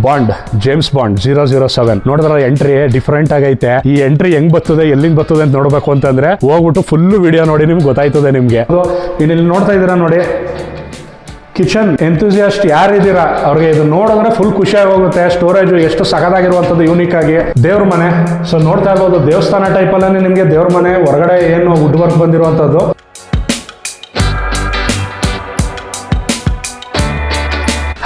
Bond James bond 007 ನೋಡಿದ್ರೆ entry different ಆಗೈತೆ. ಈ ಎಂಟ್ರಿ ಹೆಂಗ್ ಬರ್ತದೆ ಎಲ್ಲಿಂದ ಬರ್ತದೆ ಅಂತ ನೋಡ್ಬೇಕು ಅಂತಂದ್ರೆ ಹೋಗ್ಬಿಟ್ಟು ಫುಲ್ ವಿಡಿಯೋ ನೋಡಿ ನಿಮ್ಗೆ ಗೊತ್ತಾಯ್ತದೆ. ನಿಮ್ಗೆ ಇಲ್ಲಿ ನೋಡ್ತಾ ಇದ್ದೀರಾ ನೋಡಿ, ಕಿಚನ್ ಎಂಥೂಸಿಯಾಸ್ಟ್ ಯಾರಿದ್ದೀರಾ ಅವ್ರಿಗೆ ಇದು ನೋಡಿದ್ರೆ ಫುಲ್ ಖುಷಿಯಾಗಿ ಹೋಗುತ್ತೆ. ಸ್ಟೋರೇಜ್ ಎಷ್ಟು ಸಖತ್ತಾಗಿರುವಂಥದ್ದು ಯೂನಿಕ್ ಆಗಿ. ದೇವ್ರ ಮನೆ, ಸೊ ನೋಡ್ತಾ ಇರ್ಬೋದು ದೇವಸ್ಥಾನ ಟೈಪಲ್ಲೇ ನಿಮಗೆ ದೇವ್ರ ಮನೆ, ಹೊರಗಡೆ ಏನು ವುಡ್ ವರ್ಕ್ ಬಂದಿರುವಂಥದ್ದು.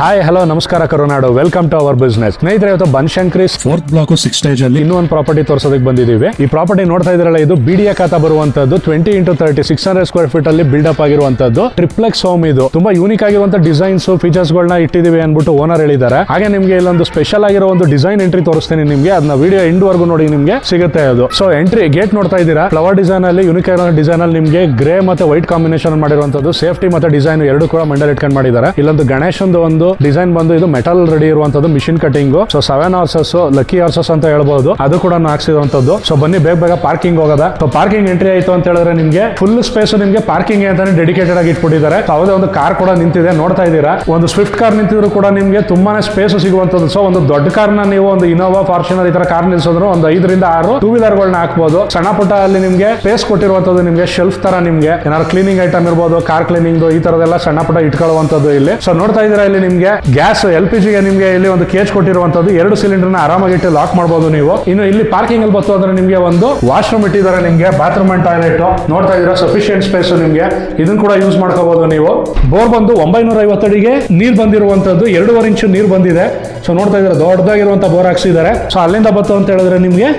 ಹಾಯ್ ಹಲೋ ನಮಸ್ಕಾರ ಕರುನಾಡು, ವೆಲ್ಕಮ್ ಟು ಅವರ್ ಬಿಸ್ನೆಸ್. ಸ್ನೇಹಿತರೆ, ಇವತ್ತು ಬನಶಂಕರಿ 4th ಬ್ಲಾಕ್ 6 ಸ್ಟೇಜ್ ಅಲ್ಲಿ ಇನ್ನೂ ಒಂದು ಪ್ರಾಪರ್ಟಿ ತೋರಿಸೋದಕ್ಕೆ ಬಂದಿದ್ದೀವಿ. ಈ ಪ್ರಾಪರ್ಟಿ ನೋಡ್ತಾ ಇದ್ರಲ್ಲ, ಇದು ಬಿಡಿಎ ಖಾತಾ ಬರುವಂತದ್ದು 20x30 600 ಸ್ಕ್ವೇರ್ ಫೀಟ್ ಅಲ್ಲಿ ಬಿಲ್ಡಪ್ ಆಗಿರುವಂತದ್ದು ಟ್ರಿಪ್ಲೆಕ್ಸ್ ಹೋಮ್. ಇದು ತುಂಬಾ ಯೂನಿಕ್ ಆಗಿರುವಂತ ಡಿಸೈನ್ಸ್ ಫೀಚರ್ಸ್ ಗಳನ್ನ ಇಟ್ಟಿದೀವಿ ಅನ್ಬಿಟ್ಟು ಓನರ್ ಹೇಳಿದ್ದಾರೆ. ಹಾಗೆ ನಿಮ್ಗೆ ಇಲ್ಲೊಂದು ಸ್ಪೆಷಲ್ ಆಗಿರೋ ಒಂದು ಡಿಸೈನ್ ಎಂಟ್ರಿ ತೋರಿಸ್ತೀನಿ ನಿಮ್ಗೆ, ಅದನ್ನ ವಿಡಿಯೋ ಎಂಡ್ ವರ್ಗು ನೋಡಿ ನಿಮ್ಗೆ ಸಿಗುತ್ತೆ ಅದು. ಸೊ ಎಂಟ್ರಿ ಗೇಟ್ ನೋಡ್ತಾ ಇದ್ದೀರಾ, ಫ್ಲವರ್ ಡಿಸೈನ್ ಅಲ್ಲಿ ಯೂನಿಕ್ ಆಗಿರೋ ಡಿಸೈನ್ ಅಲ್ಲಿ ನಿಮ್ಗೆ ಗ್ರೇ ಮತ್ತೆ ವೈಟ್ ಕಾಂಬಿನೇಷನ್ ಮಾಡಿರುವಂತದ್ದು. ಸೇಫ್ಟಿ ಮತ್ತೆ ಡಿಸೈನ್ ಎರಡು ಕೂಡ ಮಂಡಲ್ ಇಟ್ಕೊಂಡು ಮಾಡಿದ್ದಾರೆ. ಇಲ್ಲೊಂದು ಗಣೇಶನ್ ಒಂದು ಡಿಸೈನ್ ಬಂದು ಇದು ಮೆಟಲ್ ರೆಡಿ ಇರುವಂತದ್ದು machine cutting. So 7 horses lucky horses ಅಂತ ಹೇಳ್ಬಹುದು, ಅದು ಕೂಡ ಹಾಕ್ಸಿರುವಂತದ್ದು. ಸೊ ಬನ್ನಿ ಬೇಗ ಪಾರ್ಕಿಂಗ್ ಹೋಗೋದ. ಸೊ ಪಾರ್ಕಿಂಗ್ ಎಂಟ್ರಿ ಆಯ್ತು ಅಂತ ಹೇಳಿದ್ರೆ ನಿಮ್ಗೆ ಫುಲ್ ಸ್ಪೇಸ್ ನಿಮ್ಗೆ ಪಾರ್ಕಿಂಗ್ ಅಂತಾನೆ ಡೆಡಿಕೇಟೆಡ್ ಆಗಿ ಇಟ್ಬಿಟ್ಟಿದ್ದಾರೆ. ಯಾವುದೇ ಒಂದು ಕಾರ್ ಕೂಡ ನಿಂತಿದೆ ನೋಡ್ತಾ ಇದ್ದೀರಾ. ಒಂದು ಸ್ವಿಫ್ಟ್ ಕಾರ್ ನಿಂತಿದ್ರು ಕೂಡ ನಿಮ್ಗೆ ತುಂಬಾನೇ ಸ್ಪೇಸ್ ಸಿಗುವಂತದ್ದು. ಸೊ ಒಂದು ದೊಡ್ಡ ಕಾರ್ನ ನೀವು ಒಂದು ಇನೋವಾ ಫಾರ್ಚುನರ್ ಈ ತರ ಕಾರ್ ನಿಲ್ಸಿದ್ರು ಒಂದು 5 ರಿಂದ 6 ಟೂ ವೀಲರ್ ಗಳನ್ನ ಹಾಕ್ಬಹುದು. ಸಣ್ಣ ಪುಟ್ಟ ಅಲ್ಲಿ ನಿಮ್ಗೆ ಸ್ಪೇಸ್ ಕೊಟ್ಟಿರುವಂತದ್ದು, ನಿಮ್ಗೆ ಶೆಲ್ಫ್ ತರ ನಿಮ್ಗೆ ಏನಾದ್ರು ಕ್ಲೀನಿಂಗ್ ಐಟಮ್ ಇರ್ಬೋದು, ಕಾರ್ ಕ್ಲೀನಿಂಗ್ ಈ ತರದೆಲ್ಲ ಸಣ್ಣ ಪುಟ್ಟ ಇಟ್ಕೊಳ್ಳುವಂತದ್ದು ಇಲ್ಲಿ. ಸೊ ನೋಡ್ತಾ ಇದ್ದೀರಾ, ಇಲ್ಲಿ ನಿಮ್ಗೆ ಗ್ಯಾಸ್ LPG ಗೆ ನಿಮ್ಗೆ ಇಲ್ಲಿ ಒಂದು ಕೇಜ್ ಕೊಟ್ಟಿರುವಂತದ್ದು. 2 ಸಿಲಿಂಡರ್ ಆರಾಮಾಗಿ ಇಟ್ಟು ಲಾಕ್ ಮಾಡಬಹುದು ನೀವು. ಇನ್ನು ಇಲ್ಲಿ ಪಾರ್ಕಿಂಗ್ ಅಲ್ಲಿ ಬತ್ತು ಅಂದ್ರೆ ನಿಮ್ಗೆ ಒಂದು ವಾಶ್ರೂಮ್ ಇಟ್ಟಿದ್ದಾರೆ, ನಿಮ್ಗೆ ಬಾತ್ರೂಮ್ ಅಂಡ್ ಟಾಯ್ಲೆಟ್ ನೋಡ್ತಾ ಇದ್ದೀರಾ. ಸಫಿಶಿಯಂಟ್ ಸ್ಪೇಸ್ ನಿಮ್ಗೆ, ಇದನ್ನ ಕೂಡ ಯೂಸ್ ಮಾಡ್ಕೋಬಹುದು ನೀವು. ಬೋರ್ ಬಂದು 950 ಅಡಿಗೆ ನೀರ್ ಬಂದಿರುವಂತದ್ದು, 2.5 ಇಂಚು ನೀರ್ ಬಂದಿದೆ. ಸೊ ನೋಡ್ತಾ ಇದ್ದೀರಾ, ದೊಡ್ಡದಾಗಿರುವಂತ ಬೋರ್ ಹಾಕ್ಸಿದ್ದಾರೆ. ಸೊ ಅಲ್ಲಿಂದ ಬತ್ತು ಅಂತ ಹೇಳಿದ್ರೆ ನಿಮ್ಗೆ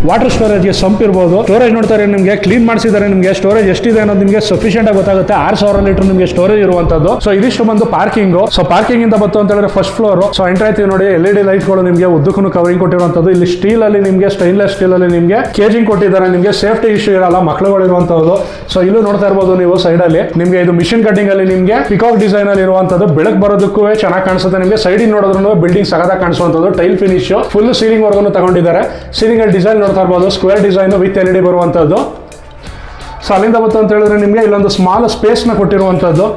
ವಾಟರ್ ಸ್ಟೋರೇಜ್ಗೆ ಸಂಪ್ ಇರ್ಬೋದು. ಸ್ಟೋರೇಜ್ ನೋಡ್ತಾರೆ ನಿಮ್ಗೆ ಕ್ಲೀನ್ ಮಾಡಿಸಿದ್ದಾರೆ. ನಿಮ್ಗೆ ಸ್ಟೋರೇಜ್ ಎಷ್ಟಿದೆ ಅನ್ನೋದು ನಿಮ್ಗೆ ಸಫಿಶಿಯಂಟ್ ಆಗಿ ಗೊತ್ತಾಗುತ್ತೆ. 6000 ಲೀಟರ್ ನಿಮ್ಗೆ ಸ್ಟೋರೇಜ್ ಇರುವಂತದ್ದು. ಸೊ ಇದಿಷ್ಟು ಬಂದು ಪಾರ್ಕಿಂಗ್. ಸೊ ಪಾರ್ಕಿಂಗ್ ಇಂದ ಬತ್ತು ಅಂತ ಹೇಳಿದ್ರೆ ಫಸ್ಟ್ ಫ್ಲೋರ್. ಸೊ ಎಂಟ್ರಿ ಆಯ್ತೀವಿ ನೋಡಿ, LED ಲೈಟ್ ಗಳು ನಿಮ್ಗೆ ಉದ್ದಕ್ಕೂ ಕವರಿಂಗ್ ಕೊಟ್ಟಿರುವಂತದ್ದು. ಇಲ್ಲಿ ಸ್ಟೀಲ್ ಅಲ್ಲಿ ನಿಮ್ಗೆ ಸ್ಟೈನ್ಲೆಸ್ ಸ್ಟೀಲ್ ಅಲ್ಲಿ ನಿಮ್ಗೆ ಕೇಜಿಂಗ್ ಕೊಟ್ಟಿದ್ದಾರೆ. ನಿಮ್ಗೆ ಸೇಫ್ಟಿ ಇಶ್ಯೂ ಇರಲ್ಲ, ಮಕ್ಕಳುಗಳು ಇರುವಂತದ್ದು. ಸೊ ಇಲ್ಲೂ ನೋಡ್ತಾ ಇರ್ಬೋದು ನೀವು ಸೈಡ್ ಅಲ್ಲಿ ನಿಮ್ಗೆ ಇದು ಮಿಷಿನ್ ಕಟಿಂಗ್ ಅಲ್ಲಿ ನಿಮ್ಗೆ ಪಿಕಾಕ್ ಡಿಸೈನ್ ಅಲ್ಲಿ ಇರುವಂತದ್ದು. ಬೆಳಕು ಬರೋದಕ್ಕೂ ಚೆನ್ನಾಗಿ ಕಾಣಿಸುತ್ತೆ ನಿಮ್ಗೆ. ಸೈಡ್ ನೋಡಿದ್ರು ಬಿಲ್ಡಿಂಗ್ ಸಗದಾಗಿ ಕಾಣಿಸುವಂತದ್ದು. ಟೈಲ್ ಫಿನಿಶ್ ಫುಲ್ ಸೀಲಿಂಗ್ ವರ್ಗು ತಗೊಂಡಿದ್ದಾರೆ. ಸೀಲಿಂಗ್ ಅಲ್ಲಿ ಡಿಸೈನ್ ನೋಡ್ತಾ ಇರ್ಬೋದು, ಸ್ಕ್ವೇರ್ ಡಿಸೈನ್ ವಿತ್ LED ಬರುವಂತದ್ದು. ಸೊ ಅಲ್ಲಿಂದ ಬಂತು ಅಂತ ಹೇಳಿದ್ರೆ ನಿಮ್ಗೆ ಇಲ್ಲೊಂದು ಸ್ಮಾಲ್ ಸ್ಪೇಸ್ ನ ಕೊಟ್ಟಿರುವಂತದ್ದು.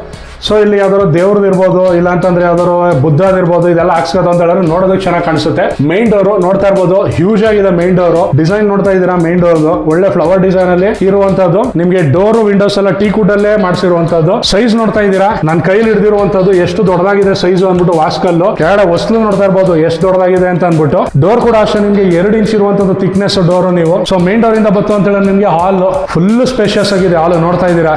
ಸೊ ಇಲ್ಲಿ ಯಾವ್ದಾದ್ರು ದೇವ್ರದ್ದು ಇರ್ಬೋದು, ಇಲ್ಲ ಅಂತಂದ್ರೆ ಯಾವ್ದಾದ್ರು ಬುದ್ಧದಿರ್ಬೋದು, ಇದೆಲ್ಲ ಹಾಕ್ಸ್ಕೋದು ಅಂತ ಹೇಳಿದ್ರೆ ನೋಡೋದಕ್ಕೆ ಚೆನ್ನಾಗಿ ಕಾಣಿಸುತ್ತೆ. ಮೈನ್ ಡೋರ್ ನೋಡ್ತಾ ಇರ್ಬೋದು, ಹ್ಯೂಜ್ ಆಗಿದೆ ಮೈನ್ ಡೋರ್. ಡಿಸೈನ್ ನೋಡ್ತಾ ಇದ್ದೀರಾ, ಮೈನ್ ಡೋರ್ ಒಳ್ಳೆ ಫ್ಲವರ್ ಡಿಸೈನ್ ಅಲ್ಲಿ ಇರುವಂತದ್ದು. ನಿಮ್ಗೆ ಡೋರ್ ವಿಂಡೋಸ್ ಎಲ್ಲ ಟೀ ಕುಡ್ ಅಲ್ಲೇ ಮಾಡಿಸಿರುವಂತದ್ದು. ಸೈಜ್ ನೋಡ್ತಾ ಇದ್ದೀರಾ, ನನ್ನ ಕೈಲಿ ಹಿಡಿದಿರುವಂತದ್ದು ಎಷ್ಟು ದೊಡ್ಡದಾಗಿದೆ ಸೈಜ್ ಅಂದ್ಬಿಟ್ಟು. ವಾಸ್ಕಲ್ಲು ಕೆಳಗಡೆ ಹೊಸ್ಲು ನೋಡ್ತಾ ಇರ್ಬೋದು ಎಷ್ಟು ದೊಡ್ಡದಾಗಿದೆ ಅಂತ ಅನ್ಬಿಟ್ಟು. ಡೋರ್ ಕೂಡ ಅಷ್ಟೇ ನಿಮ್ಗೆ 2 ಇಂಚ್ ಇರುವಂತದ್ದು ಥಿಕ್ನೆಸ್ ಡೋರ್ ನೀವು. ಸೊ ಮೈನ್ ಡೋರ್ ಇಂದ ಬತ್ತು ಅಂತ ಹೇಳಿದ್ರೆ ನಿಮ್ಗೆ ಹಾಲ್ ಫುಲ್ ಸ್ಪೇಷಿಯಸ್ ಆಗಿದೆ. ಹಾಲ್ ನೋಡ್ತಾ ಇದ್ದೀರಾ,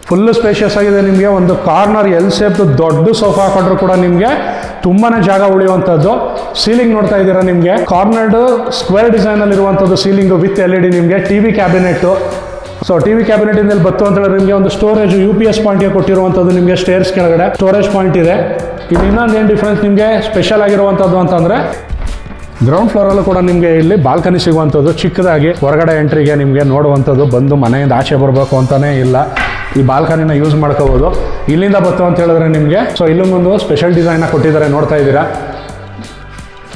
ಫುಲ್ ಸ್ಪೇಷಿಯಸ್ ಆಗಿದೆ. ನಿಮಗೆ ಒಂದು ಕಾರ್ನರ್ ಎಲ್ ಶೇಪ್ ದೊಡ್ಡ ಸೋಫಾ ಹಾಕೊಂಡ್ರು ಕೂಡ ನಿಮಗೆ ತುಂಬಾನೇ ಜಾಗ ಉಳಿಯುವಂಥದ್ದು. ಸೀಲಿಂಗ್ ನೋಡ್ತಾ ಇದ್ದೀರಾ, ನಿಮಗೆ ಕಾರ್ನರ್ಡ್ ಸ್ಕ್ವೇರ್ ಡಿಸೈನ್ ಅಲ್ಲಿ ಇರುವಂಥದ್ದು ಸೀಲಿಂಗ್ ವಿತ್ LED. ನಿಮಗೆ TV cabinet. So TV cabinet ಇಂದ ಬತ್ತು ಅಂತ ಹೇಳಿದ್ರೆ ನಿಮಗೆ ಒಂದು ಸ್ಟೋರೇಜ್ UPS ಪಾಯಿಂಟ್ ಗೆ ಕೊಟ್ಟಿರುವಂಥದ್ದು. ನಿಮಗೆ ಸ್ಟೇರ್ಸ್ ಕೆಳಗಡೆ ಸ್ಟೋರೇಜ್ ಪಾಯಿಂಟ್ ಇದೆ. ಇದು ಇನ್ನೊಂದು ಏನು ಡಿಫ್ರೆನ್ಸ್ ನಿಮಗೆ ಸ್ಪೆಷಲ್ ಆಗಿರುವಂಥದ್ದು ಅಂತಂದ್ರೆ, ಗ್ರೌಂಡ್ ಫ್ಲೋರ್ ಅಲ್ಲೂ ಕೂಡ ನಿಮಗೆ ಇಲ್ಲಿ ಬಾಲ್ಕನಿ ಸಿಗುವಂಥದ್ದು. ಚಿಕ್ಕದಾಗಿ ಹೊರಗಡೆ ಎಂಟ್ರಿಗೆ ನಿಮಗೆ ನೋಡುವಂಥದ್ದು. ಬಂದು ಮನೆಯಿಂದ ಆಚೆ ಬರಬೇಕು ಅಂತಾನೆ ಇಲ್ಲ, ಈ ಬಾಲ್ಕನಿನ ಯೂಸ್ ಮಾಡ್ಕೋಬಹುದು. ಇಲ್ಲಿಂದ ಬತ್ತು ಅಂತ ಹೇಳಿದ್ರೆ ನಿಮಗೆ ಸೊ ಇಲ್ಲೊಂದು ಸ್ಪೆಷಲ್ ಡಿಸೈನ್ ಕೊಟ್ಟಿದ್ದಾರೆ ನೋಡ್ತಾ ಇದ್ದೀರಾ.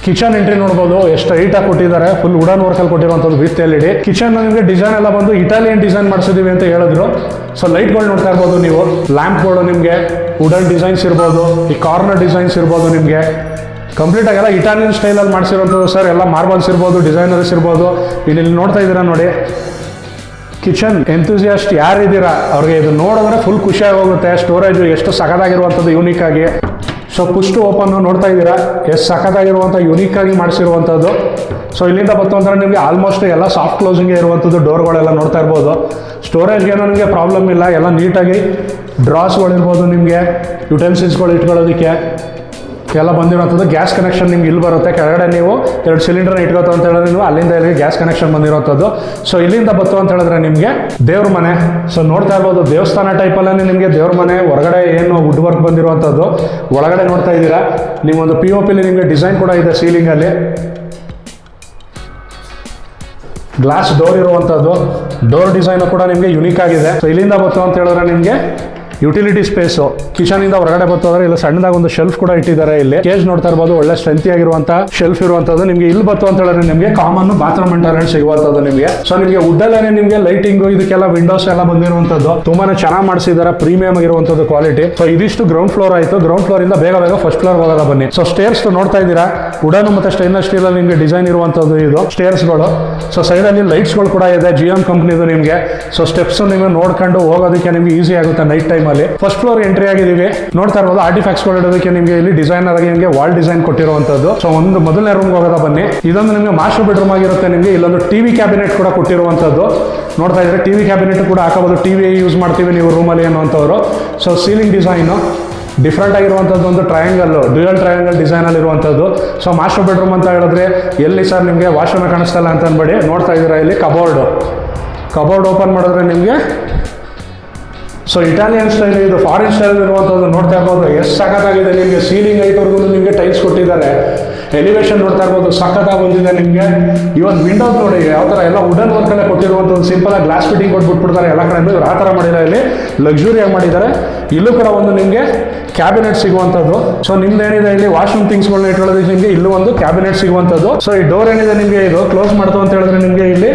ಕಿಚನ್ ಎಂಟ್ರಿ ನೋಡ್ಬೋದು, ಎಷ್ಟು ಹೈಟ್ ಆಗಿ ಕೊಟ್ಟಿದ್ದಾರೆ. ಫುಲ್ ವುಡನ್ ವರ್ಕ್ ಅಲ್ಲಿ ಕೊಟ್ಟಿರುವಂಥದ್ದು ವಿತ್ LED. ಕಿಚನ್ ನಿಮಗೆ ಡಿಸೈನ್ ಎಲ್ಲ ಬಂದು ಇಟಾಲಿಯನ್ ಡಿಸೈನ್ ಮಾಡಿಸಿದೀವಿ ಅಂತ ಹೇಳಿದ್ರು. ಸೊ ಲೈಟ್ಗಳು ನೋಡ್ತಾ ಇರ್ಬೋದು ನೀವು, ಲ್ಯಾಂಪ್ಗಳು ನಿಮಗೆ ವುಡನ್ ಡಿಸೈನ್ಸ್ ಇರ್ಬೋದು, ಈ ಕಾರ್ನರ್ ಡಿಸೈನ್ಸ್ ಇರ್ಬೋದು. ನಿಮಗೆ ಕಂಪ್ಲೀಟ್ ಆಗೆಲ್ಲ ಇಟಾಲಿಯನ್ ಸ್ಟೈಲಲ್ಲಿ ಮಾಡಿಸಿರುವಂಥದ್ದು ಸರ್. ಎಲ್ಲ ಮಾರ್ಬಲ್ಸ್ ಇರ್ಬೋದು, ಡಿಸೈನರ್ಸ್ ಇರ್ಬೋದು. ಇಲ್ಲಿ ನೋಡ್ತಾ ಇದ್ದೀರಾ ನೋಡಿ, ಕಿಚನ್ ಎಂಥೂಸಿಯಾಸ್ಟ್ ಯಾರಿದ್ದೀರಾ ಅವ್ರಿಗೆ ಇದು ನೋಡಿದ್ರೆ ಫುಲ್ ಖುಷಿಯಾಗಿ ಹೋಗುತ್ತೆ. ಸ್ಟೋರೇಜ್ ಎಷ್ಟು ಸಖತ್ತಾಗಿರುವಂಥದ್ದು ಯೂನಿಕ್ ಆಗಿ. ಸೊ ಪುಷ್ ಟು ಓಪನ್ ನೋಡ್ತಾ ಇದ್ದೀರಾ, ಎಷ್ಟು ಸಖತ್ತಾಗಿರುವಂಥ ಯೂನಿಕ್ ಆಗಿ ಮಾಡಿಸಿರುವಂಥದ್ದು. ಸೊ ಇಲ್ಲಿಂದ ಬತ್ತು ಅಂದ್ರೆ ನಿಮಗೆ ಆಲ್ಮೋಸ್ಟ್ ಎಲ್ಲ ಸಾಫ್ಟ್ ಕ್ಲೋಸಿಂಗ್ ಇರುವಂಥದ್ದು. ಡೋರ್ಗಳೆಲ್ಲ ನೋಡ್ತಾ ಇರ್ಬೋದು. ಸ್ಟೋರೇಜ್ಗೆ ಏನೋ ನಿಮಗೆ ಪ್ರಾಬ್ಲಮ್ ಇಲ್ಲ, ಎಲ್ಲ ನೀಟಾಗಿ ಡ್ರಾಸ್ಗಳಿರ್ಬೋದು, ನಿಮಗೆ ಯುಟೆನ್ಸಿಲ್ಸ್ಗಳು ಇಟ್ಕೊಳ್ಳೋದಕ್ಕೆ ಎಲ್ಲ ಬಂದಿರುವಂಥದ್ದು. ಗ್ಯಾಸ್ ಕನೆಕ್ಷನ್ ನಿಮ್ಗೆ ಇಲ್ಲಿ ಬರುತ್ತೆ. ಕೆಳಗಡೆ ನೀವು 2 ಸಿಲಿಂಡರ್ನ ಇಟ್ಕೋತ ಅಂತ ಹೇಳಿದ್ರೆ ನೀವು ಅಲ್ಲಿಂದ ಇಲ್ಲಿ ಗ್ಯಾಸ್ ಕನೆಕ್ಷನ್ ಬಂದಿರುವಂಥದ್ದು. ಸೊ ಇಲ್ಲಿಂದ ಬತ್ತು ಅಂತ ಹೇಳಿದ್ರೆ ನಿಮಗೆ ದೇವ್ರ ಮನೆ. ಸೊ ನೋಡ್ತಾ ಇರ್ಬೋದು ದೇವಸ್ಥಾನ ಟೈಪಲ್ಲೇ ನಿಮಗೆ ದೇವ್ರ ಮನೆ. ಹೊರಗಡೆ ಏನು ವುಡ್ ವರ್ಕ್ ಬಂದಿರುವಂಥದ್ದು. ಒಳಗಡೆ ನೋಡ್ತಾ ಇದ್ದೀರಾ, ನಿಮ್ಮೊಂದು POP ನಿಮಗೆ ಡಿಸೈನ್ ಕೂಡ ಇದೆ ಸೀಲಿಂಗಲ್ಲಿ. ಗ್ಲಾಸ್ ಡೋರ್ ಇರುವಂಥದ್ದು. ಡೋರ್ ಡಿಸೈನ್ ಕೂಡ ನಿಮಗೆ ಯುನೀಕ್ ಆಗಿದೆ. ಸೊ ಇಲ್ಲಿಂದ ಬತ್ತು ಅಂತ ಹೇಳಿದ್ರೆ ನಿಮಗೆ ಯುಟಿಲಿಟಿ ಸ್ಪೇಸು ಕಿಚನ್ ಇಂದ ಹೊರಗಡೆ ಬರ್ತದ್ರೆ ಇಲ್ಲ ಸಣ್ಣದಾಗ ಒಂದು ಶೆಲ್ಫ್ ಕೂಡ ಇಟ್ಟಿದ್ದಾರೆ. ಇಲ್ಲಿ ಕೇಜ್ ನೋಡ್ತಾ ಇರ್ಬೋದು, ಒಳ್ಳೆ ಸ್ಟ್ರೆಂತಿ ಆಗಿರುವಂತ ಶೆಲ್ಫ್ ಇರುವಂತದ್ದು. ನಿಮಗೆ ಇಲ್ಲಿ ಬತ್ತು ಅಂತ ಹೇಳಿದ್ರೆ ನಿಮಗೆ ಕಾಮನ್ ಬಾತ್ರೂಮ್ ಇಂಟರ್ನೆಟ್ ಸಿಗುವಂತದ್ದು ನಿಮಗೆ. ಸೊ ನಿಮಗೆ ವುಡ್ಡಲ್ಲೇ ನಿಮಗೆ ಲೈಟಿಂಗ್ ಇದಕ್ಕೆಲ್ಲ ವಿಂಡೋಸ್ ಎಲ್ಲ ಬಂದಿರುವಂತದ್ದು ತುಂಬಾನೇ ಚೆನ್ನಾಗಿ ಮಾಡಿಸಿದ್ದಾರೆ, ಪ್ರೀಮಿಯಂ ಆಗಿರುವಂತದ್ದು ಕ್ವಾಲಿಟಿ. ಸೊ ಇದಿಷ್ಟು ಗ್ರೌಂಡ್ ಫ್ಲೋರ್ ಆಯ್ತು. ಗ್ರೌಂಡ್ ಫ್ಲೋರ್ ಇಂದ ಬೇಗ ಫಸ್ಟ್ ಫ್ಲೋರ್ ಹೋಗೋದ ಬನ್ನಿ. ಸೊ ಸ್ಟೇರ್ಸ್ ನೋಡ್ತಾ ಇದ್ದೀರಾ, ವುಡನ್ ಮತ್ತೆ ಸ್ಟೈನ್ಲೆಸ್ ಸ್ಟೀಲ್ ಅಲ್ಲಿ ನಿಮಗೆ ಡಿಸೈನ್ ಇರುವಂತದ್ದು ಇದು ಸ್ಟೇರ್ಸ್ ಗಳು. ಸೊ ಸೈಡ್ ಅಲ್ಲಿ ಲೈಟ್ಸ್ ಗಳು ಕೂಡ ಇದೆ, GM ಕಂಪ್ನಿದು ನಿಮಗೆ. ಸೊ ಸ್ಟೆಪ್ಸ್ ನೀವು ನೋಡ್ಕೊಂಡು ಹೋಗೋದಕ್ಕೆ ನಿಮಗೆ ಈಸಿ ಆಗುತ್ತೆ ನೈಟ್ ಟೈಮ್ ಅಲ್ಲಿ. ಫಸ್ಟ್ ಫ್ಲೋರ್ ಎಂಟ್ರಿ ಆಗಿದೀವಿ, ನೋಡ್ತಾ ಇರ್ಬೋದು ಆರ್ಟಿಫ್ಯಾಕ್ಟ್ಸ್ ಗಳು ಇಡೋದಕ್ಕೆ ನಿಮಗೆ ಇಲ್ಲಿ ಡಿಸೈನರ್ ಆಗಿ ನಿಮಗೆ ವಾಲ್ ಡಿಸೈನ್ ಕೊಟ್ಟಿರುವಂತದ್ದು. ಸೊ ಒಂದು ಮೊದಲನೇ ರೂಮ್ ಹೋಗೋದ ಬನ್ನಿ. ಇದೊಂದು ನಿಮಗೆ ಮಾಸ್ಟರ್ ಬೆಡ್ರೂಮ್ ಆಗಿರುತ್ತೆ. ನಿಮಗೆ ಇಲ್ಲೊಂದು ಟಿವಿ ಕ್ಯಾಬಿನೆಟ್ ಕೂಡ ಕೊಟ್ಟಿರುವಂತದ್ದು ನೋಡ್ತಾ ಇದ್ರೆ. ಟಿವಿ ಕ್ಯಾಬಿನೆಟ್ ಕೂಡ ಹಾಕಬಹುದು, ಟಿವಿ ಯೂಸ್ ಮಾಡ್ತೀವಿ ನೀವು ರೂಮಲ್ಲಿ ಅನ್ನುವಂಥವ್ರು. ಸೊ ಸೀಲಿಂಗ್ ಡಿಸೈನು ಡಿಫ್ರೆಂಟ್ ಆಗಿರುವಂಥದ್ದು, ಒಂದು ಟ್ರಯಾಂಗಲ್ ಡ್ಯೂಯಲ್ ಟ್ರಯಾಂಗಲ್ ಡಿಸೈನ್ ಅಲ್ಲಿ ಇರುವಂಥದ್ದು. ಸೊ ಮಾಸ್ಟರ್ ಬೆಡ್ರೂಮ್ ಅಂತ ಹೇಳಿದ್ರೆ ಎಲ್ಲಿ ಸರ್ ನಿಮಗೆ ವಾಶ್ರೂಮ್ ಕಾಣಿಸ್ತಲ್ಲ ಅಂತ ಅನ್ಬೇಡಿ. ನೋಡ್ತಾ ಇದ್ದೀರಾ ಇಲ್ಲಿ ಕಬೋರ್ಡ್ ಓಪನ್ ಮಾಡಿದ್ರೆ ನಿಮಗೆ ಸೊ ಇಟಾಲಿಯನ್ ಸ್ಟೈಲ್, ಇದು ಫಾರಿನ್ ಸ್ಟೈಲ್ ಇರುವಂಥದ್ದು ನೋಡ್ತಾ ಇರ್ಬೋದು. ಎಷ್ಟು ಸಖತ್ತಾಗಿದೆ. ನಿಮಗೆ ಸೀಲಿಂಗ್ ಹೈಟ್ವರೆಗೂ ನಿಮಗೆ ಟೈಲ್ಸ್ ಕೊಟ್ಟಿದ್ದಾರೆ. ಎಲಿವೇಶನ್ ನೋಡ್ತಾ ಇರ್ಬೋದು, ಸಖತ್ತಾಗಿ ಬಂದಿದೆ ನಿಮಗೆ. ಇವನ್ ವಿಂಡೋಸ್ ನೋಡಿ ಯಾವ ಥರ ಎಲ್ಲ ವುಡನ್ ವರ್ಕ್ ಎಲ್ಲ ಕೊಟ್ಟಿರುವಂಥದ್ದು. ಸಿಂಪಲ್ ಆಗಿ ಗ್ಲಾಸ್ ಫಿಟ್ಟಿಂಗ್ ಕೊಟ್ಬಿಟ್ಬಿಡ್ತಾರೆ ಎಲ್ಲ ಕಡೆ. ಇವ್ರು ಆ ಥರ ಮಾಡಿದ್ದಾರೆ, ಇಲ್ಲಿ ಲಕ್ಸುರಿಯಾಗಿ ಮಾಡಿದ್ದಾರೆ. ಇಲ್ಲೂ ಕೂಡ ಒಂದು ನಿಮಗೆ ಕ್ಯಾಬಿನೆಟ್ ಸಿಗುವಂಥದ್ದು. ಸೊ ನಿಮ್ದು ಏನಿದೆ ಇಲ್ಲಿ ವಾಶ್ರೂಮ್ ಥಿಂಗ್ಸ್ಗಳನ್ನ ಇಟ್ಕೊಳ್ಳೋದಕ್ಕೆ ನಿಮಗೆ ಇಲ್ಲೂ ಒಂದು ಕ್ಯಾಬಿನೆಟ್ ಸಿಗುವಂಥದ್ದು. ಸೊ ಈ ಡೋರ್ ಏನಿದೆ ನಿಮಗೆ ಇದು ಕ್ಲೋಸ್ ಮಾಡ್ತು ಅಂತ ಹೇಳಿದ್ರೆ ನಿಮಗೆ ಇಲ್ಲಿ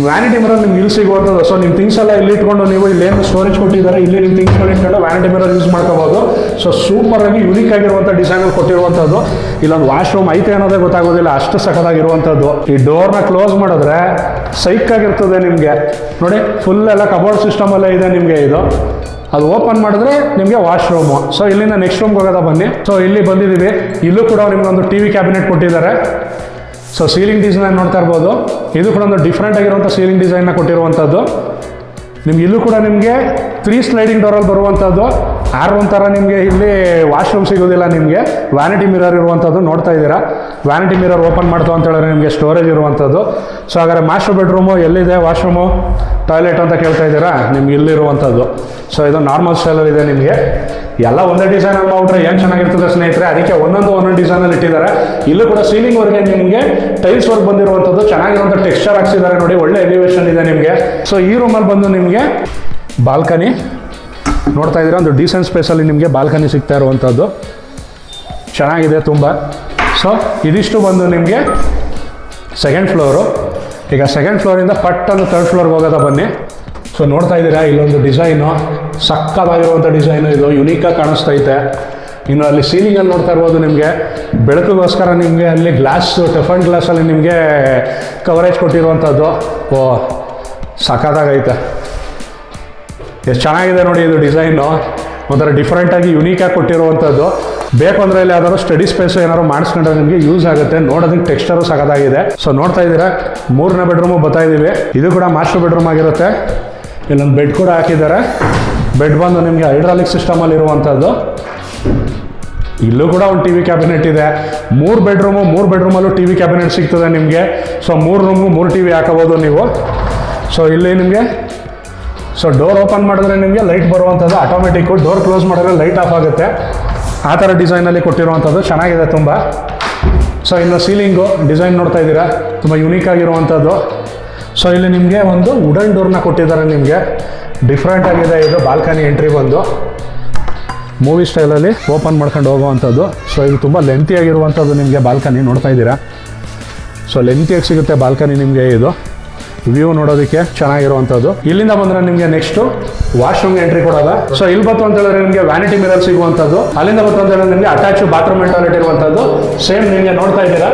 ವ್ಯಾನಿಟಿ ಮಿರರ್ ನಿಮ್ಗೆ ಇಲ್ಲಿ ಸಿಗುವಂಥದ್ದು. ಸೊ ನಿಮ್ಮ ಥಿಂಗ್ಸ್ ಎಲ್ಲ ಇಲ್ಲಿ ಇಟ್ಕೊಂಡು ನೀವು ಇಲ್ಲಿ ಏನು ಸ್ಟೋರೇಜ್ ಕೊಟ್ಟಿದ್ದಾರೆ ಇಲ್ಲಿ ನಿಮ್ಮ ಥಿಂಗ್ಸ್ಗಳು ಇಟ್ಕೊಂಡು ವ್ಯಾನಿಟಿ ಮಿರರ್ ಯೂಸ್ ಮಾಡ್ಕೋಬಹುದು. ಸೊ ಸೂಪರ್ ಆಗಿ ಯುನಿಕ್ ಆಗಿರುವಂಥ ಡಿಸೈನ್ ಕೊಟ್ಟಿರುವಂಥದ್ದು. ಇಲ್ಲೊಂದು ವಾಶ್ರೂಮ್ ಐತೆ ಅನ್ನೋದೇ ಗೊತ್ತಾಗೋದಿಲ್ಲ, ಅಷ್ಟು ಸಖತ್ತಾಗಿರುವಂಥದ್ದು. ಈ ಡೋರ್ನ ಕ್ಲೋಸ್ ಮಾಡಿದ್ರೆ ಸೈಕ್ ಆಗಿರ್ತದೆ ನಿಮಗೆ ನೋಡಿ. ಫುಲ್ ಎಲ್ಲ ಕಬೋರ್ಡ್ ಸಿಸ್ಟಮ್ ಅಲ್ಲೇ ಇದೆ ನಿಮಗೆ ಇದು. ಅದು ಓಪನ್ ಮಾಡಿದ್ರೆ ನಿಮಗೆ ವಾಶ್ರೂಮು. ಸೊ ಇಲ್ಲಿಂದ ನೆಕ್ಸ್ಟ್ ರೂಮ್ಗೆ ಹೋಗೋದ ಬನ್ನಿ. ಸೊ ಇಲ್ಲಿ ಬಂದಿದ್ದೀವಿ, ಇಲ್ಲೂ ಕೂಡ ನಿಮ್ಗೆ ಒಂದು ಟಿವಿ ಕ್ಯಾಬಿನೆಟ್ ಕೊಟ್ಟಿದ್ದಾರೆ. ಸೊ ಸೀಲಿಂಗ್ ಡಿಸೈನ್ ನೋಡ್ತಾ ಇರ್ಬೋದು, ಇದು ಕೂಡ ಒಂದು ಡಿಫ್ರೆಂಟ್ ಆಗಿರುವಂಥ ಸೀಲಿಂಗ್ ಡಿಸೈನ್ನ ಕೊಟ್ಟಿರುವಂಥದ್ದು. ನಿಮ್ಗೆ ಇಲ್ಲೂ ಕೂಡ ನಿಮಗೆ 3 ಸ್ಲೈಡಿಂಗ್ ಡೋರಲ್ಲಿ ಬರುವಂಥದ್ದು. ಒಂಥರ ನಿಮಗೆ ಇಲ್ಲಿ ವಾಶ್ರೂಮ್ ಸಿಗೋದಿಲ್ಲ ನಿಮಗೆ. ವ್ಯಾನಿಟಿ ಮಿರರ್ ಇರುವಂಥದ್ದು ನೋಡ್ತಾ ಇದ್ದೀರಾ. ವ್ಯಾನಿಟಿ ಮಿರರ್ ಓಪನ್ ಮಾಡ್ತು ಅಂತ ಹೇಳಿದ್ರೆ ನಿಮಗೆ ಸ್ಟೋರೇಜ್ ಇರುವಂಥದ್ದು. ಸೊ ಹಾಗಾದ್ರೆ ಮಾಸ್ಟರ್ ಬೆಡ್ರೂಮು ಎಲ್ಲಿದೆ, ವಾಶ್ರೂಮು ಟಾಯ್ಲೆಟ್ ಅಂತ ಕೇಳ್ತಾ ಇದ್ದೀರಾ, ನಿಮ್ಗೆ ಇಲ್ಲಿರುವಂಥದ್ದು. ಸೊ ಇದು ನಾರ್ಮಲ್ ಸ್ಟೈಲಲ್ಲಿ ಇದೆ ನಿಮಗೆ. ಎಲ್ಲ ಒಂದೇ ಡಿಸೈನ್ ಮಾಡ್ಬಿಟ್ರೆ ಏನು ಚೆನ್ನಾಗಿರ್ತದೆ ಸ್ನೇಹಿತರೆ. ಅದಕ್ಕೆ ಒಂದೊಂದು ಡಿಸೈನಲ್ಲಿ ಇಟ್ಟಿದ್ದಾರೆ. ಇಲ್ಲೂ ಕೂಡ ಸೀಲಿಂಗ್ ವರ್ಗೆ ನಿಮಗೆ ಟೈಲ್ಸ್ ವರ್ಕ್ ಬಂದಿರುವಂಥದ್ದು. ಚೆನ್ನಾಗಿರುವಂಥ ಟೆಕ್ಸ್ಚರ್ ಹಾಕ್ಸಿದ್ದಾರೆ ನೋಡಿ, ಒಳ್ಳೆ ಎಲಿವೇಶನ್ ಇದೆ ನಿಮಗೆ. ಸೊ ಈ ರೂಮಲ್ಲಿ ಬಂದು ನಿಮಗೆ ಬಾಲ್ಕನಿ ನೋಡ್ತಾ ಇದ್ದೀರಾ. ಒಂದು ಡೀಸೆಂಟ್ ಸ್ಪೇಸಲ್ಲಿ ನಿಮಗೆ ಬಾಲ್ಕನಿ ಸಿಗ್ತಾ ಇರುವಂಥದ್ದು ಚೆನ್ನಾಗಿದೆ ತುಂಬ. ಸೊ ಇದಿಷ್ಟು ಬಂದು ನಿಮಗೆ ಸೆಕೆಂಡ್ ಫ್ಲೋರು. ಈಗ ಸೆಕೆಂಡ್ ಫ್ಲೋರಿಂದ ಪಟ್ಟನ್ನು ಥರ್ಡ್ ಫ್ಲೋರ್ಗೆ ಹೋಗೋದ ಬನ್ನಿ. ಸೊ ನೋಡ್ತಾ ಇದ್ದೀರಾ ಇಲ್ಲೊಂದು ಡಿಸೈನು, ಸಕ್ಕತ್ತಾಗಿರುವಂಥ ಡಿಸೈನು, ಇದು ಯುನೀಕಾಗಿ ಕಾಣಿಸ್ತೈತೆ. ಇನ್ನು ಅಲ್ಲಿ ಸೀಲಿಂಗಲ್ಲಿ ನೋಡ್ತಾ ಇರ್ಬೋದು ನಿಮಗೆ ಬೆಳಕಿಗೋಸ್ಕರ ನಿಮಗೆ ಅಲ್ಲಿ ಟೆಫನ್ ಗ್ಲಾಸಲ್ಲಿ ನಿಮಗೆ ಕವರೇಜ್ ಕೊಟ್ಟಿರುವಂಥದ್ದು. ಓ ಸಕ್ಕತ್ತಾಗೈತೆ, ಎಷ್ಟು ಚೆನ್ನಾಗಿದೆ ನೋಡಿ ಇದು ಡಿಸೈನು. ಒಂಥರ ಡಿಫ್ರೆಂಟಾಗಿ ಯುನೀಕಾಗಿ ಕೊಟ್ಟಿರುವಂಥದ್ದು. ಬೇಕು ಅಂದರೆ ಇಲ್ಲಿ ಯಾವ್ದಾದ್ರು ಸ್ಟಡಿ ಸ್ಪೇಸ್ ಏನಾದ್ರು ಮಾಡಿಸ್ಕೊಂಡ್ರೆ ನಿಮಗೆ ಯೂಸ್ ಆಗುತ್ತೆ. ನೋಡೋದಕ್ಕೆ ಟೆಕ್ಸ್ಚರು ಸಖತ್ತಾಗಿದೆ. ಸೊ ನೋಡ್ತಾ ಇದ್ದೀರಾ 3ನೇ ಬೆಡ್ರೂಮು ಬರ್ತಾ ಇದ್ದೀವಿ. ಇದು ಕೂಡ ಮಾಸ್ಟರ್ ಬೆಡ್ರೂಮ್ ಆಗಿರುತ್ತೆ. ಇಲ್ಲೊಂದು ಬೆಡ್ ಕೂಡ ಹಾಕಿದ್ದಾರೆ. ಬೆಡ್ ಬಂದು ನಿಮಗೆ ಹೈಡ್ರಾಲಿಕ್ ಸಿಸ್ಟಮಲ್ಲಿ ಇರುವಂಥದ್ದು. ಇಲ್ಲೂ ಕೂಡ ಒಂದು ಟಿವಿ ಕ್ಯಾಬಿನೆಟ್ ಇದೆ. 3 ಬೆಡ್ರೂಮಲ್ಲೂ ಟಿವಿ ಕ್ಯಾಬಿನೆಟ್ ಸಿಗ್ತದೆ ನಿಮಗೆ. ಸೊ 3 ರೂಮ್ಗೂ 3 ಟಿವಿ ಹಾಕೋಬೋದು ನೀವು. ಸೊ ಇಲ್ಲಿ ನಿಮಗೆ ಡೋರ್ ಓಪನ್ ಮಾಡಿದ್ರೆ ನಿಮಗೆ ಲೈಟ್ ಬರುವಂಥದ್ದು ಆಟೋಮೆಟಿಕ್ಕು. ಡೋರ್ ಕ್ಲೋಸ್ ಮಾಡಿದ್ರೆ ಲೈಟ್ ಆಫ್ ಆಗುತ್ತೆ. ಆ ಥರ ಡಿಸೈನಲ್ಲಿ ಕೊಟ್ಟಿರುವಂಥದ್ದು ಚೆನ್ನಾಗಿದೆ ತುಂಬ. ಸೊ ಇನ್ನು ಸೀಲಿಂಗು ಡಿಸೈನ್ ನೋಡ್ತಾ ಇದ್ದೀರಾ, ತುಂಬ ಯುನೀಕ್ ಆಗಿರುವಂಥದ್ದು. ಸೊ ಇಲ್ಲಿ ನಿಮಗೆ ಒಂದು ವುಡನ್ ಡೋರ್ನ ಕೊಟ್ಟಿದ್ದಾರೆ ನಿಮಗೆ. ಡಿಫ್ರೆಂಟ್ ಆಗಿದೆ ಇದು. ಬಾಲ್ಕನಿ ಎಂಟ್ರಿ ಬಂದು ಮೂವಿ ಸ್ಟೈಲಲ್ಲಿ ಓಪನ್ ಮಾಡ್ಕೊಂಡು ಹೋಗುವಂಥದ್ದು. ಸೊ ಇದು ತುಂಬ ಲೆಂತಿ ಆಗಿರುವಂಥದ್ದು ನಿಮಗೆ ಬಾಲ್ಕನಿ ನೋಡ್ತಾ ಇದ್ದೀರಾ. ಸೊ ಲೆಂತಿಯಾಗಿ ಸಿಗುತ್ತೆ ಬಾಲ್ಕನಿ ನಿಮಗೆ. ಇದು ವ್ಯೂ ನೋಡೋದಕ್ಕೆ ಚೆನ್ನಾಗಿರುವಂಥದ್ದು. ಇಲ್ಲಿಂದ ಬಂದರೆ ನಿಮಗೆ ನೆಕ್ಸ್ಟು ವಾಶ್ರೂಮ್ಗೆ ಎಂಟ್ರಿ ಕೊಡೋದ. ಸೊ ಇಲ್ಲಿ ಬಂತು ಅಂತ ಹೇಳಿದ್ರೆ ನಿಮಗೆ ವ್ಯಾನಿಟಿ ಮಿರರ್ ಸಿಗುವಂಥದ್ದು. ಅಲ್ಲಿಂದ ಬಂತು ಅಂತ ಹೇಳಿದ್ರೆ ನಿಮಗೆ ಅಟ್ಯಾಚ್ ಬಾತ್ರೂಮ್ ಅಂಡ್ ಟಾಯ್ಲೆಟ್ ಇರುವಂಥದ್ದು. ಸೇಮ್ ನಿಮಗೆ ನೋಡ್ತಾ ಇದ್ದೀರಾ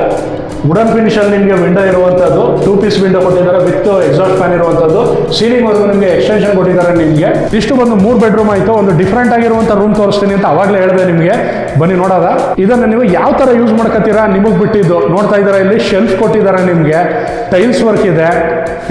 ವುಡನ್ ಫಿನಿಶಲ್ಲಿ ನಿಮಗೆ ವಿಂಡೋ ಇರುವಂಥದ್ದು. 2 ಪೀಸ್ ವಿಂಡೋ ಕೊಟ್ಟಿದ್ದಾರೆ ವಿತ್ ಎಕ್ಸಾಸ್ಟ್ ಫ್ಯಾನ್ ಇರುವಂಥದ್ದು. ಸೀಲಿಂಗ್ ವರ್ಗು ನಿಮಗೆ ಎಕ್ಸ್ಟೆನ್ಷನ್ ಕೊಟ್ಟಿದ್ದಾರೆ ನಿಮಗೆ. ಇಷ್ಟು ಬಂದು 3 ಬೆಡ್ರೂಮ್ ಆಯಿತು. ಒಂದು ಡಿಫ್ರೆಂಟ್ ಆಗಿರುವಂಥ ರೂಮ್ ತೋರಿಸ್ತೀನಿ ಅಂತ ಅವಾಗಲೇ ಹೇಳಿದೆ ನಿಮಗೆ. ಬನ್ನಿ ನೋಡೋದ. ಇದನ್ನು ನೀವು ಯಾವ ಥರ ಯೂಸ್ ಮಾಡ್ಕೊತೀರಾ ನಿಮಗೆ ಬಿಟ್ಟಿದ್ದು. ನೋಡ್ತಾ ಇದ್ದೀರಾ ಇಲ್ಲಿ ಶೆಲ್ಫ್ ಕೊಟ್ಟಿದ್ದಾರೆ ನಿಮಗೆ. ಟೈಲ್ಸ್ ವರ್ಕ್ ಇದೆ.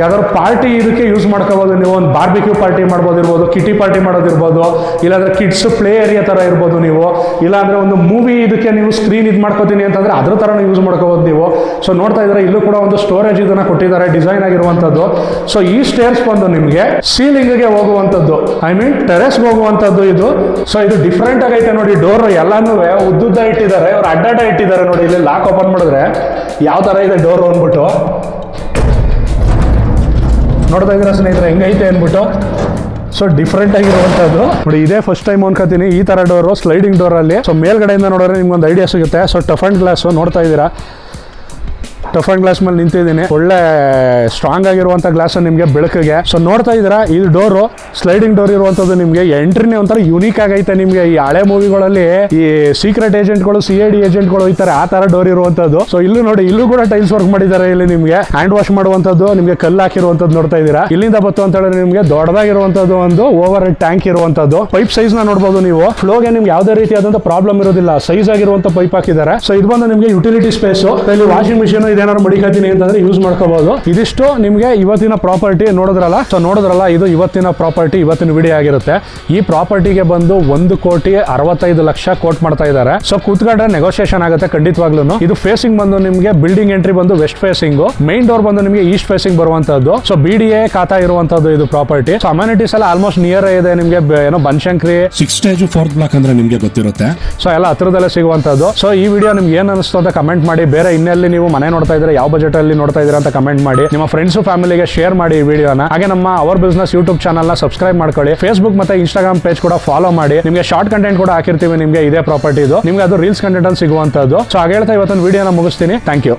ಯಾವ್ದಾದ್ರು ಪಾರ್ಟಿ ಇದಕ್ಕೆ ಯೂಸ್ ಮಾಡ್ಕೋಬೋದು ನೀವು. ಒಂದು ಬಾರ್ಬಿಕ್ಯೂ ಪಾರ್ಟಿ ಮಾಡ್ಬೋದಿರ್ಬೋದು, ಕಿಟಿ ಪಾರ್ಟಿ ಮಾಡೋದಿರ್ಬೋದು, ಇಲ್ಲಾಂದ್ರೆ ಕಿಡ್ಸ್ ಪ್ಲೇ ಏರಿಯಾ ಥರ ಇರ್ಬೋದು ನೀವು. ಇಲ್ಲಾಂದರೆ ಒಂದು ಮೂವಿ ಇದಕ್ಕೆ ನೀವು ಸ್ಕ್ರೀನ್ ಇದು ಮಾಡ್ಕೋತೀನಿ ಅಂತಂದರೆ ಅದ್ರ ಥರನೂ ಯೂಸ್ ಮಾಡ್ಕೋಬೋದು ನೀವು. ಸೊ ನೋಡ್ತಾ ಇದ್ರೆ ಇಲ್ಲೂ ಕೂಡ ಒಂದು ಸ್ಟೋರೇಜ್ ಇದನ್ನ ಕೊಟ್ಟಿದ್ದಾರೆ ಡಿಸೈನ್ ಆಗಿರುವಂಥದ್ದು. ಸೊ ಈ ಸ್ಟೇರ್ಸ್ ಬಂದು ನಿಮಗೆ ಸೀಲಿಂಗ್ಗೆ ಹೋಗುವಂಥದ್ದು, ಐ ಮೀನ್ ಟೆರೆಸ್ಗೆ ಹೋಗುವಂಥದ್ದು ಇದು. ಸೊ ಇದು ಡಿಫ್ರೆಂಟ್ ಆಗೈತೆ ನೋಡಿ. ಡೋರ್ ಎಲ್ಲಾನು ಉದ್ದುದ್ದ ಇಟ್ಟಿದ್ದಾರೆ, ಅವ್ರು ಅಡ್ಡಾಡ ಇಟ್ಟಿದ್ದಾರೆ ನೋಡಿ. ಇಲ್ಲಿ ಲಾಕ್ ಓಪನ್ ಮಾಡಿದ್ರೆ ಯಾವ ಥರ ಇದೆ ಡೋರ್ ಅಂದ್ಬಿಟ್ಟು ನೋಡ್ತಾ ಇದ್ದೀರಾ ಸ್ನೇಹಿತರೆ ಹೆಂಗೈತೆ ಅಂದ್ಬಿಟ್ಟು. ಸೊ ಡಿಫ್ರೆಂಟ್ ಆಗಿರುವಂತದ್ದು ನೋಡಿ, ಇದೇ ಫಸ್ಟ್ ಟೈಮ್ ಅನ್ಕೋತೀನಿ ಈ ತರ ಡೋರು, ಸ್ಲೈಡಿಂಗ್ ಡೋರ್ ಅಲ್ಲಿ. ಸೊ ಮೇಲ್ಗಡೆಯಿಂದ ನೋಡಿದ್ರೆ ನಿಮ್ಗೆ ಒಂದು ಐಡಿಯಾ ಸಿಗುತ್ತೆ. ಸೊ ಟಫ್ ಅಂಡ್ ಗ್ಲಾಸ್ ನೋಡ್ತಾ ಇದ್ದೀರಾ, ಟಫ್ ಅಂಡ್ ಗ್ಲಾಸ್ ಮೇಲೆ ನಿಂತಿದ್ದೀನಿ. ಒಳ್ಳೆ ಸ್ಟ್ರಾಂಗ್ ಆಗಿರುವಂತ ಗ್ಲಾಸ್ ನಿಮಗೆ ಬೆಳಕಿಗೆ. ಸೊ ನೋಡ್ತಾ ಇದ್ದೀರಾ, ಇದು ಡೋರು ಸ್ಲೈಡಿಂಗ್ ಡೋರ್ ಇರುವಂತದ್ದು. ನಿಮಗೆ ಎಂಟ್ರಿನೇ ಒಂಥರ ಯುನೀಕ್ ಆಗೈತೆ. ನಿಮಗೆ ಈ ಹಳೆ ಮೂವಿಗಳಲ್ಲಿ ಈ ಸೀಕ್ರೆಟ್ ಏಜೆಂಟ್ಗಳು, CID ಏಜೆಂಟ್ಗಳು ಹೋಗ್ತಾರೆ, ಆ ತರ ಡೋರ್ ಇರುವಂತದ್ದು. ಸೊ ಇಲ್ಲೂ ನೋಡಿ, ಇಲ್ಲೂ ಕೂಡ ಟೈಲ್ಸ್ ವರ್ಕ್ ಮಾಡಿದ್ದಾರೆ. ಇಲ್ಲಿ ನಿಮಗೆ ಹ್ಯಾಂಡ್ ವಾಶ್ ಮಾಡುವಂತದ್ದು, ನಿಮಗೆ ಕಲ್ಲು ಹಾಕಿರುವಂತದ್ದು ನೋಡ್ತಾ ಇದ್ದೀರಾ. ಇಲ್ಲಿಂದ ಬತ್ತು ಅಂತ ಹೇಳಿದ್ರೆ ನಿಮಗೆ ದೊಡ್ಡದಾಗಿರುವಂತದ್ದು ಒಂದು ಓವರ್ ಹೆಡ್ ಟ್ಯಾಂಕ್ ಇರುವಂತದ್ದು. ಪೈಪ್ ಸೈಜ್ ನ ನೋಡಬಹುದು ನೀವು. ಫ್ಲೋಗೆ ನಿಮ್ಗೆ ಯಾವುದೇ ರೀತಿಯಾದಂತ ಪ್ರಾಬ್ಲಮ್ ಇರೋದಿಲ್ಲ, ಸೈಜ್ ಆಗಿರುವಂತ ಪೈಪ್ ಹಾಕಿದ್ದಾರೆ. ಸೊ ಇದು ಬಂದು ನಿಮಗೆ ಯುಟಿಲಿಟಿ ಸ್ಪೇಸ್. ಇಲ್ಲಿ ವಾಷಿಂಗ್ ಮಿಷಿನ್ ಇದೇನಾದ್ರು ಮಡಿಕತ್ತೀನಿ ಅಂತಂದ್ರೆ ಯೂಸ್ ಮಾಡ್ಕೋಬಹುದು. ಇದಿಷ್ಟು ನಿಮಗೆ ಇವತ್ತಿನ ಪ್ರಾಪರ್ಟಿ ನೋಡಿದ್ರಲ್ಲ. ಸೊ ನೋಡಿದ್ರಲ್ಲ, ಇದು ಇವತ್ತಿನ ಪ್ರಾಪರ್ಟಿ, ಇವತ್ತಿನ ವಿಡಿಯೋ ಆಗಿರುತ್ತೆ. ಈ ಪ್ರಾಪರ್ಟಿಗೆ ಬಂದು 1,65,00,000 ಕೋಟ್ ಮಾಡ್ತಾ ಇದ್ದಾರೆ. ಸೊ ಕೂತ್ಕೊಂಡ್ರೆ ನೆಗೋಸಿಯೇಷನ್ ಆಗುತ್ತೆ ಖಂಡಿತವಾಗ್ಲೂ. ಇದು ಫೇಸಿಂಗ್ ಬಂದು ನಿಮಗೆ ಬಿಲ್ಡಿಂಗ್ ಎಂಟ್ರಿ ಬಂದು ವೆಸ್ಟ್ ಫೇಸಿಂಗ್, ಮೈನ್ ಡೋರ್ ಬಂದು ನಿಮಗೆ ಈಸ್ಟ್ ಫೇಸಿಂಗ್ ಬರುವಂತದ್ದು. ಸೊ BDA ಖಾತಾ ಇರುವಂತದ್ದು ಇದು ಪ್ರಾಪರ್ಟಿ. ಸೊ ಅಮ್ಯಾನಿಟೀಸ್ ಎಲ್ಲ ಆಲ್ಮೋಸ್ಟ್ ನಿಯರ್ ಇದೆ ನಿಮಗೆ. ಏನೋ ಬನಶಂಕರಿ 6 ಸ್ಟೇಜ್ 4th ಬ್ಲಾಕ್ ಅಂದ್ರೆ ನಿಮಗೆ ಗೊತ್ತಿರುತ್ತೆ. ಸೊ ಎಲ್ಲ ಹತ್ರದಲ್ಲೇ ಸಿಗುವಂತದ್ದು. ಸೊ ಈ ವಿಡಿಯೋ ನಿಮ್ಗೆ ಏನ್ ಅನಿಸ್ತು ಅಂತ ಕಮೆಂಟ್ ಮಾಡಿ. ಬೇರೆ ಇನ್ನೆಲ್ಲಿ ನೀವು ಮನೆ ನೋಡ್ತಾ ಇದ್ರೆ, ಯಾವ ಬಜೆಟ್ ಅಲ್ಲಿ ನೋಡ್ತಾ ಇದ್ದೀರಾ ಅಂತ ಕಮೆಂಟ್ ಮಾಡಿ. ನಿಮ್ಮ ಫ್ರೆಂಡ್ಸ್ ಫ್ಯಾಮಿಲಿಗೆ ಶೇರ್ ಮಾಡಿ ಈ ವಿಡಿಯೋನ. ಹಾಗೆ ನಮ್ಮ ಅವರ್ ಬಿಸ್ನೆಸ್ ಯೂಟ್ಯೂಬ್ ಚಾನಲ್ ನ ಸಬ್ಸ್ಕ್ರೈಬ್ ಮಾಡ್ಕೊಳ್ಳಿ. ಫೇಸ್ಬುಕ್ ಮತ್ತೆ ಇನ್ಸ್ಟಾಗ್ರಾಮ್ ಪೇಜ್ ಕೂಡ ಫಾಲೋ ಮಾಡಿ. ನಿಮಗೆ ಶಾರ್ಟ್ ಕಂಟೆಂಟ್ ಕೂಡ ಹಾಕಿರ್ತೀವಿ ನಿಮಗೆ ಇದೇ ಪ್ರಾಪರ್ಟಿ ಇದು. ನಿಮ್ಗೆ ಅದು ರೀಲ್ಸ್ ಕಂಟೆಂಟ್ ಅಲ್ಲಿ ಸಿಗುವಂತದ್ದು. ಸೊ ಹಾಗೆ ಹೇಳ್ತಾ ಇವತ್ತೊಂದು ವಿಡಿಯೋನ ಮುಗಿಸ್ತೀನಿ. Thank you.